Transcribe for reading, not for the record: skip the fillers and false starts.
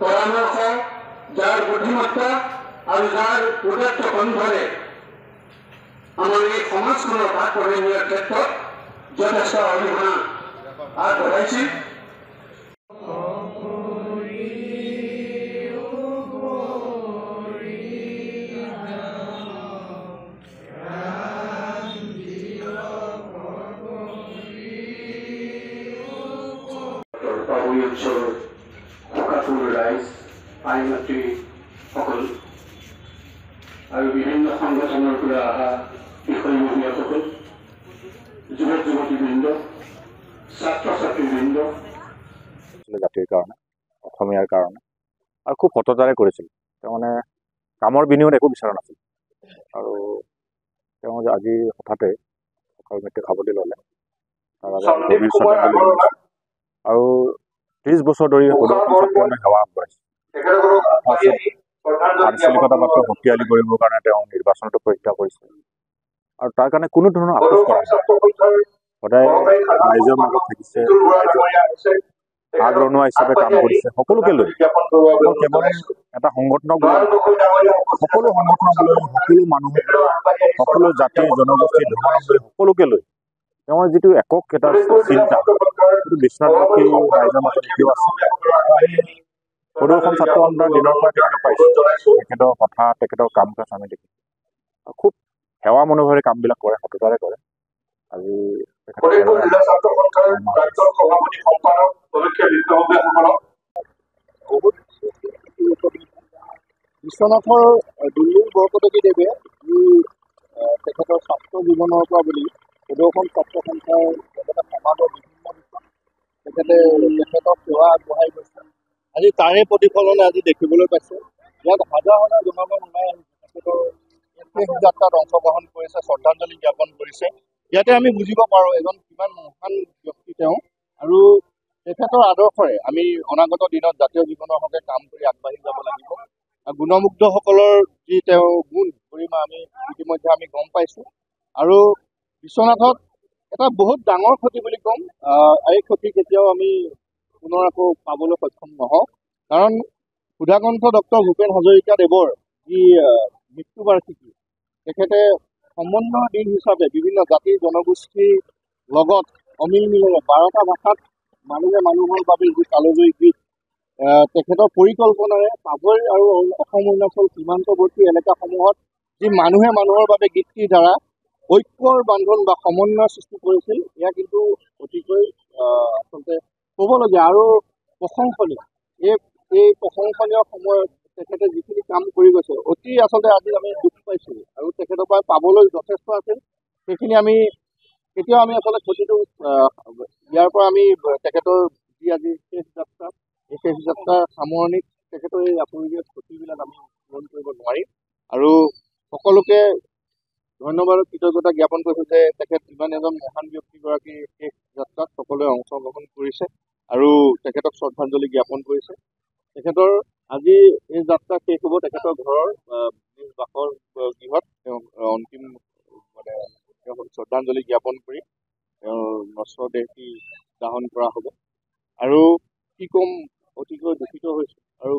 পৰামৰ্শ, যাৰ বুদ্ধিমত্তা আৰু যাৰ উদাত্ত কণ্ঠৰে আমাৰ এই সমাজখনৰ ভাগ কঢ়িয়াই নিয়াৰ ক্ষেত্ৰত যথেষ্ট অৰিহণা আগবঢ়াইছিল। পাবৈ অঞ্চলৰ শোকাতুৰ ৰাইজ, আই মাতৃসকল আৰু বিভিন্ন সংগঠনৰ পৰা অহা বিষয়ববীয়াসকল, যুৱক যুৱতীবৃন্দ, ছাত্ৰ ছাত্ৰীবৃন্দ, জাতিৰ কাৰণে, অসমীয়াৰ কাৰণে আৰু খুব সততাৰে কৰিছিল। তেওঁ মানে কামৰ বিনিময়ত একো বিচৰা নাছিল আৰু তেওঁ যে আজি হঠাতে অকাল মৃত্যু খাবলৈ ল'লে তাৰ বাবে গভীৰ শ্ৰদ্ধাঞ্জলি জনাইছোঁ। আৰু 30 বছৰ ধৰি সদৌ ছাত্ৰজনে সেৱা আগবঢ়াইছে। আঞ্চলিকতাবাদটো শক্তিশালী কৰিবৰ কাৰণে তেওঁ নিৰ্বাচনতো পৰীক্ষা কৰিছে আৰু তাৰ কাৰণে কোনো ধৰণৰ আপোচ কৰা নাই। সদায় ৰাইজৰ মাজত থাকিছে, আগৰণুৱা হিচাপে কাম কৰিছে। সকলোকে লৈ, কেৱল এটা সংগঠনক লৈ, সকলো সংগঠনক লৈ, সকলো মানুহক লৈ, সকলো জাতি জনগোষ্ঠী ধৰ্মাৱলম্বী লৈ, সকলোকে লৈ তেওঁৰ যিটো একক এটা চিন্তা, সেইটো বিশ্বনাথবাসী ৰাইজৰ মাজত এতিয়াও আছে। সদৌ অসম ছাত্ৰ আন্দোলনৰ দিনৰ পৰা তেখেতক পাইছোঁ, তেখেতৰ কথা, তেখেতৰ কাম কাজ আমি দেখিছোঁ। খুব সেৱা মনোভাৱেৰে কামবিলাক কৰে, সততাৰে কৰে। আজি বিশ্বনাথৰ দুলুৰ বৰকটকীদেৱে যি তেখেতৰ ছাত্ৰ জীৱনৰ পৰা বুলি সদৌ অসম ছাত্ৰ সন্থাৰ লগতে সমাজৰ বিভিন্ন দিশত তেখেতক সেৱা আগবঢ়াই গৈছে। আজি তাৰে প্ৰতিফলনে আজি দেখিবলৈ পাইছে। ইয়াত হাজাৰ হাজাৰ জনগণ ওলাই আহিছে, তেখেতৰ শেষ যাত্ৰাত অংশগ্ৰহণ কৰিছে, শ্ৰদ্ধাঞ্জলি জ্ঞাপন কৰিছে। ইয়াতে আমি বুজিব পাৰোঁ এজন কিমান মহান ব্যক্তি তেওঁ, আৰু তেখেতৰ আদৰ্শৰে আমি অনাগত দিনত জাতীয় জীৱনৰ হকে কাম কৰি আগবাঢ়ি যাব লাগিব। গুণমুগ্ধসকলৰ যি তেওঁ গুণ গৰিমা ইতিমধ্যে আমি গম পাইছোঁ। আৰু বিশ্বনাথত এটা বহুত ডাঙৰ ক্ষতি বুলি ক'ম। এই ক্ষতি কেতিয়াও আমি পুনৰ আকৌ পাবলৈ সক্ষম নহওঁ, কাৰণ সুধাকণ্ঠ ডক্টৰ ভূপেন হাজৰিকাদেৱৰ যি মৃত্যুবাৰ্ষিকী, তেখেতে সমন্বয়ৰ দিন হিচাপে বিভিন্ন জাতি জনগোষ্ঠীৰ লগত অমিল মিলেৰে 12টা ভাষাত মানুহৰ বাবে যি কালজয়ী গীত, তেখেতৰ পৰিকল্পনাৰে পাভৈ আৰু অসম অৰুণাচল সীমান্তৱৰ্তী এলেকাসমূহত যি মানুহে মানুহৰ বাবে গীতটিৰ দ্বাৰা ঐক্যৰ বান্ধন বা সমন্বয়ৰ সৃষ্টি কৰিছিল, এয়া কিন্তু অতিকৈ আচলতে ক'বলগীয়া আৰু প্ৰশংসনীয়। এই প্ৰশংসনীয় সময়ত তেখেতে যিখিনি কাম কৰি গৈছে, অতি আচলতে আজি আমি দুখ পাইছোঁ আৰু তেখেতৰ পৰা পাবলৈ যথেষ্ট আছিল। সেইখিনি কেতিয়াও আমি আচলতে ক্ষতিটো ইয়াৰ পৰা আমি তেখেতৰ যি আজি শেষ যাত্ৰা, এই শেষ যাত্ৰাৰ সামৰণিত তেখেতৰ এই আপুৰুগীয়া ক্ষতিবিলাক আমি পূৰণ কৰিব নোৱাৰিম। আৰু সকলোকে ধন্যবাদ কৃতজ্ঞতা জ্ঞাপন কৰিছোঁ যে তেখেত ইমান এজন মহান ব্যক্তিগৰাকীৰ শেষ যাত্ৰাত সকলোৱে অংশগ্ৰহণ কৰিছে আৰু তেখেতক শ্ৰদ্ধাঞ্জলি জ্ঞাপন কৰিছে। তেখেতৰ আজি এই যাত্ৰা শেষ হ'ব তেখেতৰ ঘৰৰ নিজ বাসৰ গৃহত তেওঁ অন্তিম শ্ৰদ্ধাঞ্জলি জ্ঞাপন কৰি তেওঁৰ নশ্বৰ দেহটি দাহন কৰা হ'ব। আৰু কি ক'ম, অতিকৈ দুখিত হৈছোঁ আৰু